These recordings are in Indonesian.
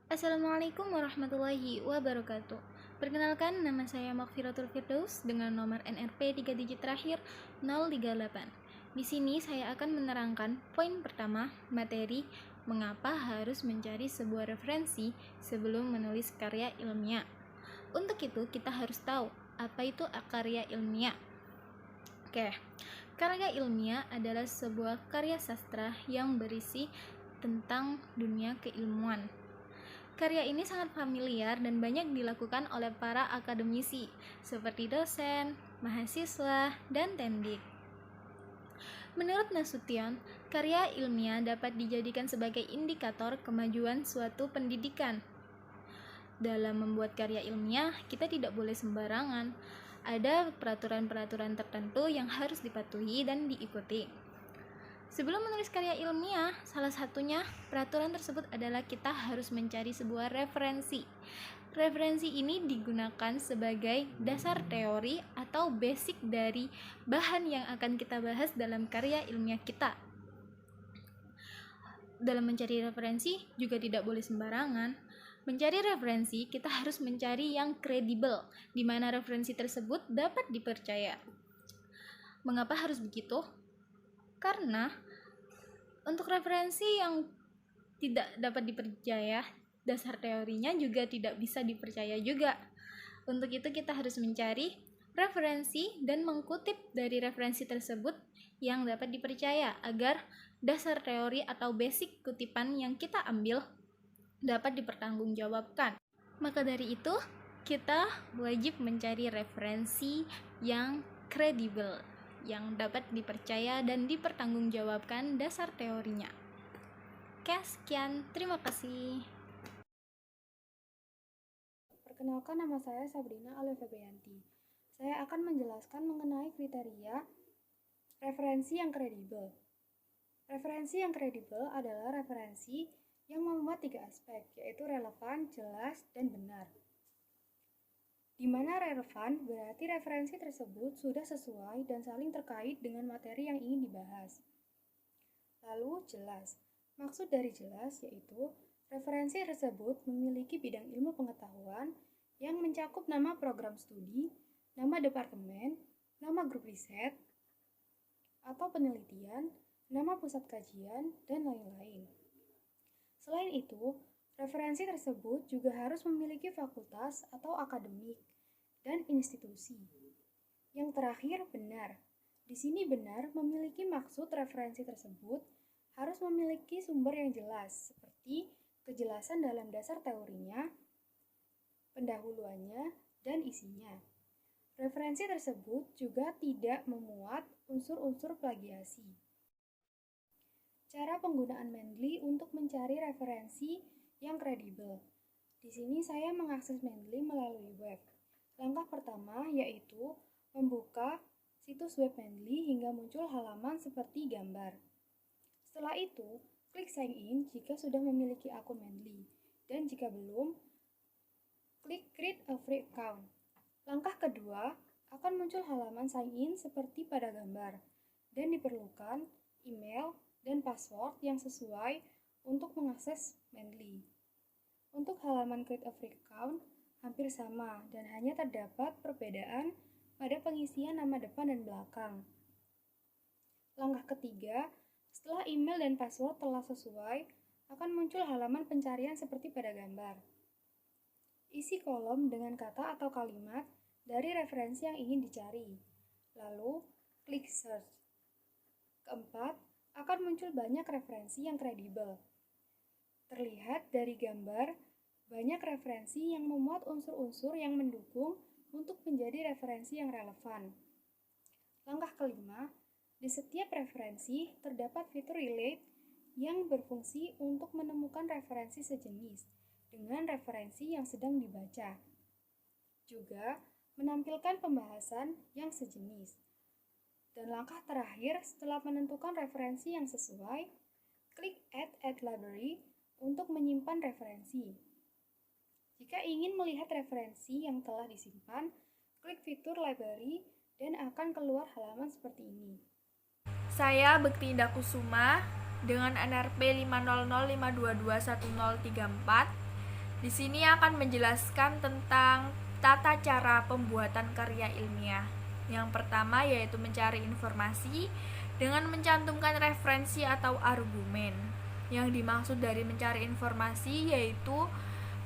Assalamualaikum warahmatullahi wabarakatuh. Perkenalkan, nama saya Makfiratul Firdaus dengan nomor NRP 3 digit terakhir 038. Di sini saya akan menerangkan poin pertama, materi mengapa harus mencari sebuah referensi sebelum menulis karya ilmiah. Untuk itu, kita harus tahu apa itu karya ilmiah. Oke, karya ilmiah adalah sebuah karya sastra yang berisi tentang dunia keilmuan. Karya ini sangat familiar dan banyak dilakukan oleh para akademisi, seperti dosen, mahasiswa, dan tendik. Menurut Nasution, karya ilmiah dapat dijadikan sebagai indikator kemajuan suatu pendidikan. Dalam membuat karya ilmiah, kita tidak boleh sembarangan. Ada peraturan-peraturan tertentu yang harus dipatuhi dan diikuti. Sebelum menulis karya ilmiah, salah satunya peraturan tersebut adalah kita harus mencari sebuah referensi. Referensi ini digunakan sebagai dasar teori atau basic dari bahan yang akan kita bahas dalam karya ilmiah kita. Dalam mencari referensi juga tidak boleh sembarangan. Mencari referensi, kita harus mencari yang kredibel, di mana referensi tersebut dapat dipercaya. Mengapa harus begitu? Karena untuk referensi yang tidak dapat dipercaya, dasar teorinya juga tidak bisa dipercaya juga. Untuk itu kita harus mencari referensi dan mengutip dari referensi tersebut yang dapat dipercaya agar dasar teori atau basic kutipan yang kita ambil dapat dipertanggungjawabkan. Maka dari itu, kita wajib mencari referensi yang kredibel, yang dapat dipercaya dan dipertanggungjawabkan dasar teorinya. Oke, sekian. Terima kasih. Perkenalkan, nama saya Sabrina Alif Febrianti. Saya akan menjelaskan mengenai kriteria referensi yang kredibel. Referensi yang kredibel adalah referensi yang memuat 3 aspek, yaitu relevan, jelas, dan benar. Di mana relevan berarti referensi tersebut sudah sesuai dan saling terkait dengan materi yang ingin dibahas. Lalu jelas. Maksud dari jelas yaitu referensi tersebut memiliki bidang ilmu pengetahuan yang mencakup nama program studi, nama departemen, nama grup riset atau penelitian, nama pusat kajian, dan lain-lain. Selain itu, referensi tersebut juga harus memiliki fakultas atau akademik dan institusi. Yang terakhir, benar. Di sini benar memiliki maksud referensi tersebut harus memiliki sumber yang jelas, seperti kejelasan dalam dasar teorinya, pendahuluannya, dan isinya. Referensi tersebut juga tidak memuat unsur-unsur plagiasi. Cara penggunaan Mendeley untuk mencari referensi yang kredibel. Di sini saya mengakses Mendeley melalui web. Langkah pertama yaitu membuka situs web Mendeley hingga muncul halaman seperti gambar. Setelah itu, klik sign in jika sudah memiliki akun Mendeley, dan jika belum, klik create a free account. Langkah kedua, akan muncul halaman sign in seperti pada gambar, dan diperlukan email dan password yang sesuai untuk mengakses Mendeley. Untuk halaman create a free account hampir sama dan hanya terdapat perbedaan pada pengisian nama depan dan belakang. Langkah ketiga, setelah email dan password telah sesuai, akan muncul halaman pencarian seperti pada gambar. Isi kolom dengan kata atau kalimat dari referensi yang ingin dicari. Lalu, klik search. Keempat, akan muncul banyak referensi yang kredibel. Terlihat dari gambar, banyak referensi yang memuat unsur-unsur yang mendukung untuk menjadi referensi yang relevan. Langkah kelima, di setiap referensi terdapat fitur relate yang berfungsi untuk menemukan referensi sejenis dengan referensi yang sedang dibaca. Juga menampilkan pembahasan yang sejenis. Dan langkah terakhir, setelah menentukan referensi yang sesuai, klik Add Library untuk menyimpan referensi. Jika ingin melihat referensi yang telah disimpan, klik fitur Library dan akan keluar halaman seperti ini. Saya Bekti Indah Kusuma dengan NRP 500522134 Di sini akan menjelaskan tentang tata cara pembuatan karya ilmiah. Yang pertama yaitu mencari informasi dengan mencantumkan referensi atau argumen. Yang dimaksud dari mencari informasi yaitu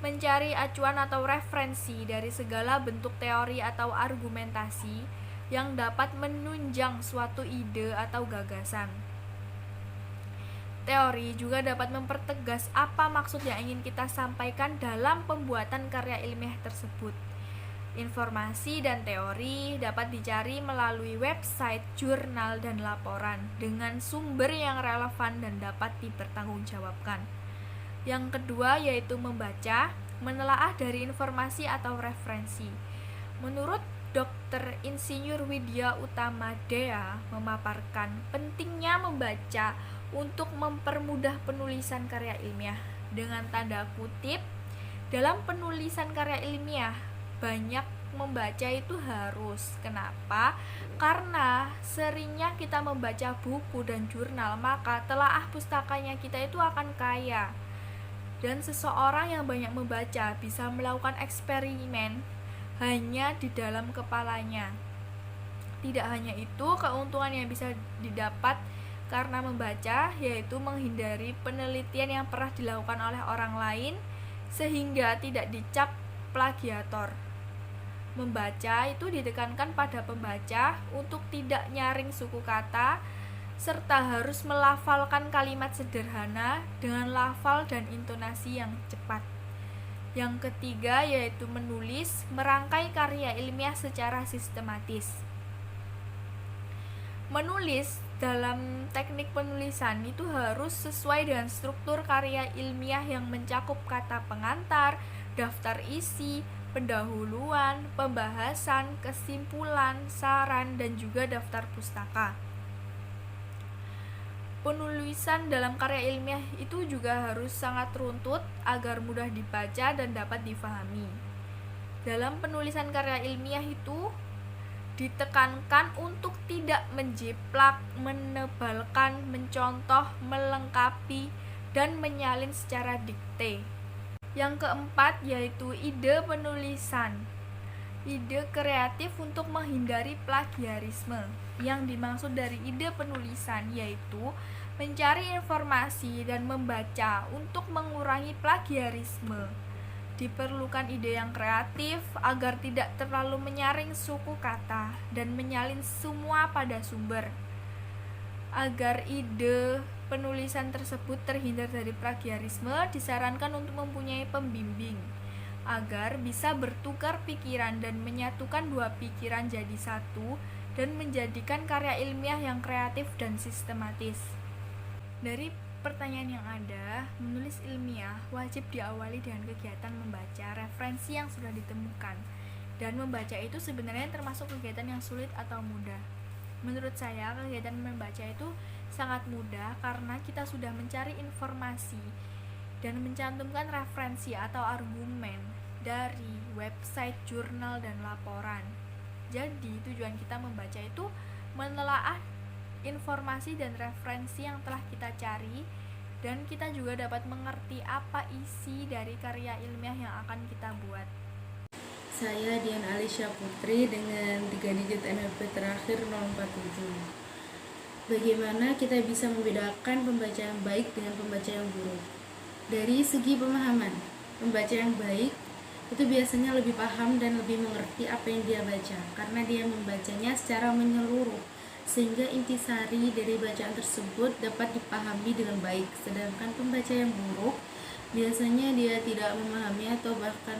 mencari acuan atau referensi dari segala bentuk teori atau argumentasi yang dapat menunjang suatu ide atau gagasan. Teori juga dapat mempertegas apa maksud yang ingin kita sampaikan dalam pembuatan karya ilmiah tersebut. Informasi dan teori dapat dicari melalui website, jurnal, dan laporan dengan sumber yang relevan dan dapat dipertanggungjawabkan. Yang kedua yaitu membaca, menelaah dari informasi atau referensi. Menurut Dr. Insinyur Widya Utama Dea memaparkan pentingnya membaca untuk mempermudah penulisan karya ilmiah. Dengan tanda kutip, dalam penulisan karya ilmiah banyak membaca itu harus. Kenapa? Karena seringnya kita membaca buku dan jurnal, maka telaah pustakanya kita itu akan kaya. Dan seseorang yang banyak membaca bisa melakukan eksperimen hanya di dalam kepalanya. Tidak hanya itu, keuntungan yang bisa didapat karena membaca yaitu menghindari penelitian yang pernah dilakukan oleh orang lain sehingga tidak dicap plagiator. Membaca itu ditekankan pada pembaca untuk tidak nyaring suku kata serta harus melafalkan kalimat sederhana dengan lafal dan intonasi yang cepat. Yang ketiga yaitu menulis, merangkai karya ilmiah secara sistematis. Menulis dalam teknik penulisan itu harus sesuai dengan struktur karya ilmiah yang mencakup kata pengantar, daftar isi, pendahuluan, pembahasan, kesimpulan, saran, dan juga daftar pustaka. Penulisan dalam karya ilmiah itu juga harus sangat runtut agar mudah dibaca dan dapat difahami. Dalam penulisan karya ilmiah itu ditekankan untuk tidak menjiplak, menebalkan, mencontoh, melengkapi, dan menyalin secara dikte. Yang keempat yaitu ide penulisan. Ide kreatif untuk menghindari plagiarisme. Yang dimaksud dari ide penulisan yaitu mencari informasi dan membaca untuk mengurangi plagiarisme. Diperlukan ide yang kreatif agar tidak terlalu menyaring suku kata dan menyalin semua pada sumber. Agar ide penulisan tersebut terhindar dari plagiarisme, disarankan untuk mempunyai pembimbing agar bisa bertukar pikiran dan menyatukan dua pikiran jadi satu dan menjadikan karya ilmiah yang kreatif dan sistematis. Dari pertanyaan yang ada, menulis ilmiah wajib diawali dengan kegiatan membaca referensi yang sudah ditemukan. Dan membaca itu sebenarnya termasuk kegiatan yang sulit atau mudah. Menurut saya, kegiatan membaca itu sangat mudah karena kita sudah mencari informasi dan mencantumkan referensi atau argumen dari website, jurnal, dan laporan. Jadi, tujuan kita membaca itu menelaah informasi dan referensi yang telah kita cari, dan kita juga dapat mengerti apa isi dari karya ilmiah yang akan kita buat. Saya Dian Alisha Putri dengan 3 digit NRP terakhir 047. Bagaimana kita bisa membedakan pembaca yang baik dengan pembaca yang buruk? Dari segi pemahaman, pembaca yang baik itu biasanya lebih paham dan lebih mengerti apa yang dia baca karena dia membacanya secara menyeluruh, sehingga intisari dari bacaan tersebut dapat dipahami dengan baik. Sedangkan pembaca yang buruk biasanya dia tidak memahami atau bahkan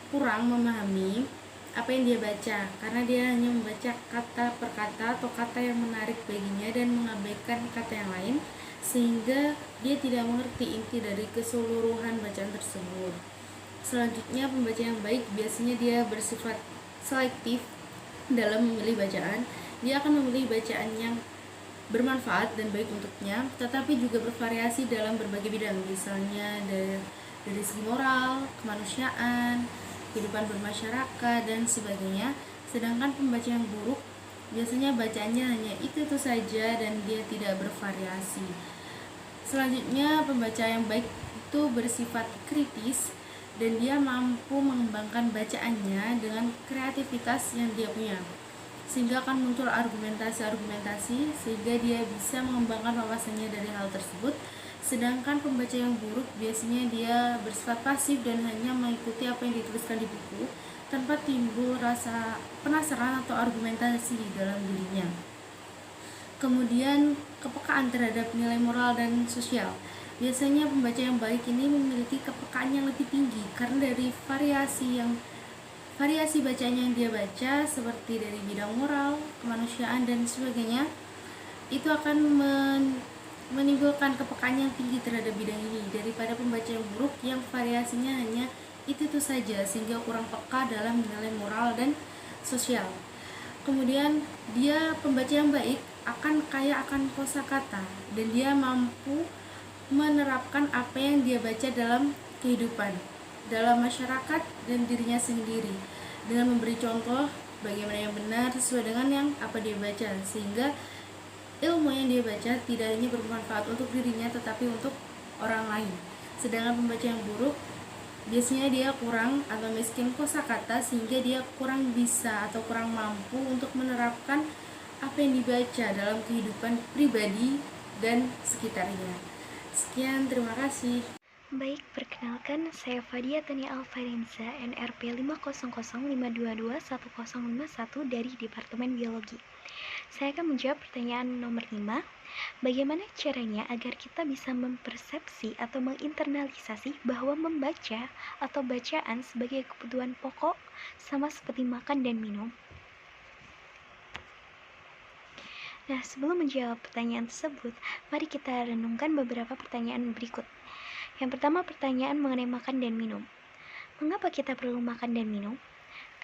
kurang memahami apa yang dia baca karena dia hanya membaca kata per kata atau kata yang menarik baginya dan mengabaikan kata yang lain, sehingga dia tidak mengerti inti dari keseluruhan bacaan tersebut. Selanjutnya, pembaca yang baik biasanya dia bersifat selektif dalam memilih bacaan. Dia akan memilih bacaan yang bermanfaat dan baik untuknya, tetapi juga bervariasi dalam berbagai bidang, misalnya dari segi moral, kemanusiaan, kehidupan bermasyarakat, dan sebagainya. Sedangkan pembaca yang buruk biasanya bacaannya hanya itu saja dan dia tidak bervariasi. Selanjutnya, pembaca yang baik itu bersifat kritis dan dia mampu mengembangkan bacaannya dengan kreativitas yang dia punya, sehingga akan muncul argumentasi-argumentasi sehingga dia bisa mengembangkan wawasannya dari hal tersebut. Sedangkan pembaca yang buruk biasanya dia bersifat pasif dan hanya mengikuti apa yang dituliskan di buku tanpa timbul rasa penasaran atau argumentasi di dalam dirinya. Kemudian kepekaan terhadap nilai moral dan sosial. Biasanya pembaca yang baik ini memiliki kepekaan yang lebih tinggi karena dari variasi bacanya yang dia baca, seperti dari bidang moral, kemanusiaan, dan sebagainya, itu akan menimbulkan kepekaan yang tinggi terhadap bidang ini daripada pembaca yang buruk yang variasinya hanya itu saja sehingga kurang peka dalam nilai moral dan sosial. Kemudian dia pembaca yang baik akan kaya akan kosakata dan dia mampu menerapkan apa yang dia baca dalam kehidupan, dalam masyarakat dan dirinya sendiri dengan memberi contoh bagaimana yang benar sesuai dengan yang apa dia baca, sehingga ilmu yang dia baca tidak hanya bermanfaat untuk dirinya tetapi untuk orang lain. Sedangkan pembaca yang buruk biasanya dia kurang atau miskin kosakata sehingga dia kurang bisa atau kurang mampu untuk menerapkan apa yang dibaca dalam kehidupan pribadi dan sekitarnya. Sekian, terima kasih. Baik, perkenalkan saya Fadia Tania Alfarenza, NRP 50052211051 dari Departemen Biologi. Saya akan menjawab pertanyaan nomor 5. Bagaimana caranya agar kita bisa mempersepsi atau menginternalisasi bahwa membaca atau bacaan sebagai kebutuhan pokok sama seperti makan dan minum? Nah, sebelum menjawab pertanyaan tersebut, mari kita renungkan beberapa pertanyaan berikut. Yang pertama, pertanyaan mengenai makan dan minum. Mengapa kita perlu makan dan minum?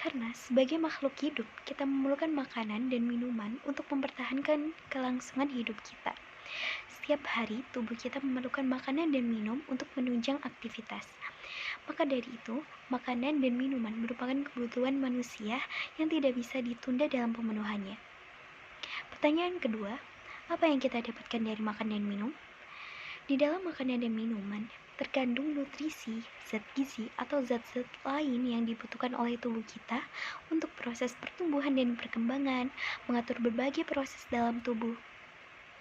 Karena sebagai makhluk hidup, kita memerlukan makanan dan minuman untuk mempertahankan kelangsungan hidup kita. Setiap hari, tubuh kita memerlukan makanan dan minum untuk menunjang aktivitas. Maka dari itu, makanan dan minuman merupakan kebutuhan manusia yang tidak bisa ditunda dalam pemenuhannya. Pertanyaan kedua, apa yang kita dapatkan dari makan dan minum? Di dalam makanan dan minuman, terkandung nutrisi, zat gizi, atau zat-zat lain yang dibutuhkan oleh tubuh kita untuk proses pertumbuhan dan perkembangan, mengatur berbagai proses dalam tubuh,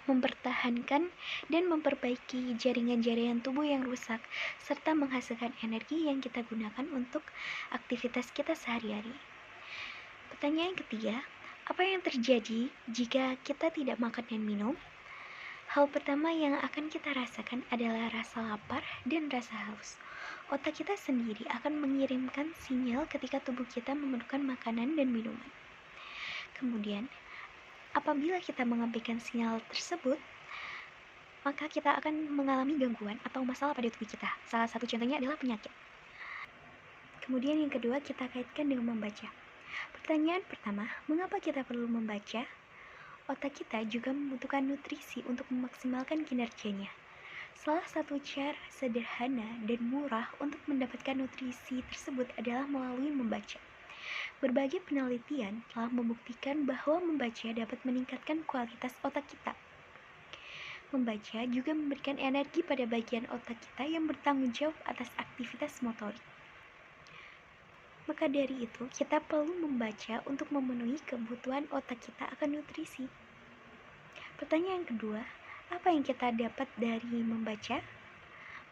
mempertahankan dan memperbaiki jaringan-jaringan tubuh yang rusak, serta menghasilkan energi yang kita gunakan untuk aktivitas kita sehari-hari. Pertanyaan ketiga, apa yang terjadi jika kita tidak makan dan minum? Hal pertama yang akan kita rasakan adalah rasa lapar dan rasa haus. Otak kita sendiri akan mengirimkan sinyal ketika tubuh kita memerlukan makanan dan minuman. Kemudian, apabila kita mengabaikan sinyal tersebut, maka kita akan mengalami gangguan atau masalah pada tubuh kita. Salah satu contohnya adalah penyakit. Kemudian yang kedua, kita kaitkan dengan membaca. Pertanyaan pertama, mengapa kita perlu membaca? Otak kita juga membutuhkan nutrisi untuk memaksimalkan kinerjanya. Salah satu cara sederhana dan murah untuk mendapatkan nutrisi tersebut adalah melalui membaca. Berbagai penelitian telah membuktikan bahwa membaca dapat meningkatkan kualitas otak kita. Membaca juga memberikan energi pada bagian otak kita yang bertanggung jawab atas aktivitas motorik. Maka dari itu, kita perlu membaca untuk memenuhi kebutuhan otak kita akan nutrisi. Pertanyaan kedua, apa yang kita dapat dari membaca?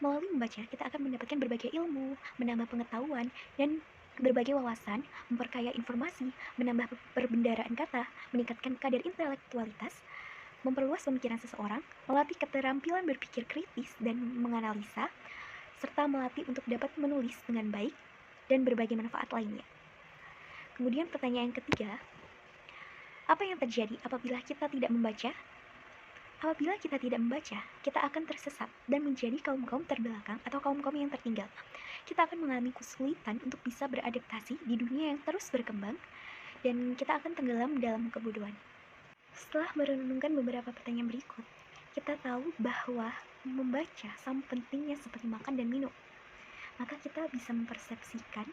Melalui membaca, kita akan mendapatkan berbagai ilmu, menambah pengetahuan, dan berbagai wawasan, memperkaya informasi, menambah perbendaharaan kata, meningkatkan kadar intelektualitas, memperluas pemikiran seseorang, melatih keterampilan berpikir kritis dan menganalisa, serta melatih untuk dapat menulis dengan baik, dan berbagai manfaat lainnya. Kemudian pertanyaan ketiga, apa yang terjadi apabila kita tidak membaca? Apabila kita tidak membaca, kita akan tersesat dan menjadi kaum-kaum terbelakang atau kaum-kaum yang tertinggal. Kita akan mengalami kesulitan untuk bisa beradaptasi di dunia yang terus berkembang, dan kita akan tenggelam dalam kebodohan. Setelah merenungkan beberapa pertanyaan berikut, kita tahu bahwa membaca sama pentingnya seperti makan dan minum. Maka kita bisa mempersepsikan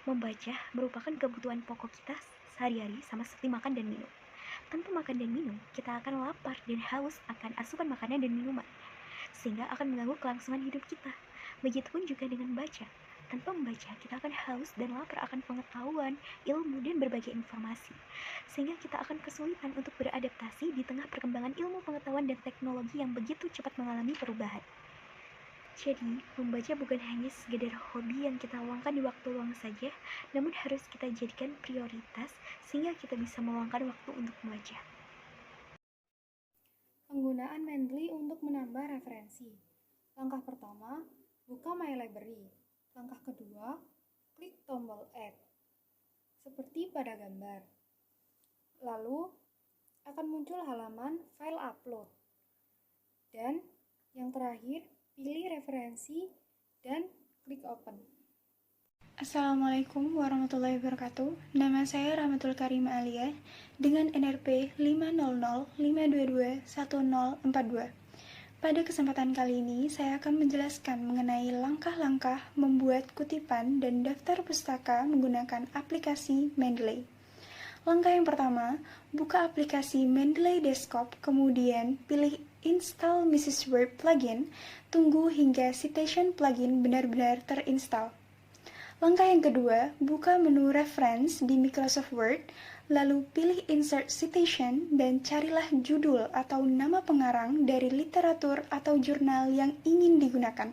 membaca merupakan kebutuhan pokok kita sehari-hari sama seperti makan dan minum. Tanpa makan dan minum, kita akan lapar dan haus akan asupan makanan dan minuman, sehingga akan mengganggu kelangsungan hidup kita. Begitupun juga dengan membaca. Tanpa membaca, kita akan haus dan lapar akan pengetahuan, ilmu, dan berbagai informasi. Sehingga kita akan kesulitan untuk beradaptasi di tengah perkembangan ilmu pengetahuan dan teknologi yang begitu cepat mengalami perubahan. Jadi, membaca bukan hanya sekedar hobi yang kita luangkan di waktu luang saja, namun harus kita jadikan prioritas sehingga kita bisa meluangkan waktu untuk membaca. Penggunaan Mendeley untuk menambah referensi. Langkah pertama, buka My Library. Langkah kedua, klik tombol Add, seperti pada gambar. Lalu, akan muncul halaman file upload. Dan yang terakhir, pilih referensi dan klik open. Assalamualaikum warahmatullahi wabarakatuh. Nama saya Rahmatul Karim Alia dengan NRP 50052211042. Pada kesempatan kali ini, saya akan menjelaskan mengenai langkah-langkah membuat kutipan dan daftar pustaka menggunakan aplikasi Mendeley. Langkah yang pertama, buka aplikasi Mendeley Desktop, kemudian pilih Install Mrs. Word Plugin, tunggu hingga Citation Plugin benar-benar terinstall. Langkah yang kedua, buka menu Reference di Microsoft Word, lalu pilih Insert Citation dan carilah judul atau nama pengarang dari literatur atau jurnal yang ingin digunakan.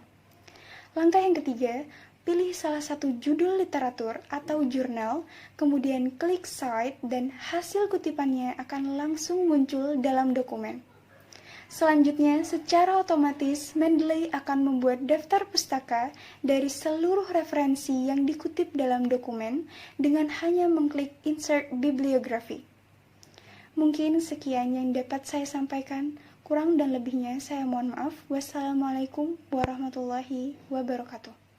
Langkah yang ketiga, pilih salah satu judul literatur atau jurnal, kemudian klik Cite dan hasil kutipannya akan langsung muncul dalam dokumen. Selanjutnya, secara otomatis Mendeley akan membuat daftar pustaka dari seluruh referensi yang dikutip dalam dokumen dengan hanya mengklik Insert Bibliography. Mungkin sekian yang dapat saya sampaikan. Kurang dan lebihnya saya mohon maaf. Wassalamualaikum warahmatullahi wabarakatuh.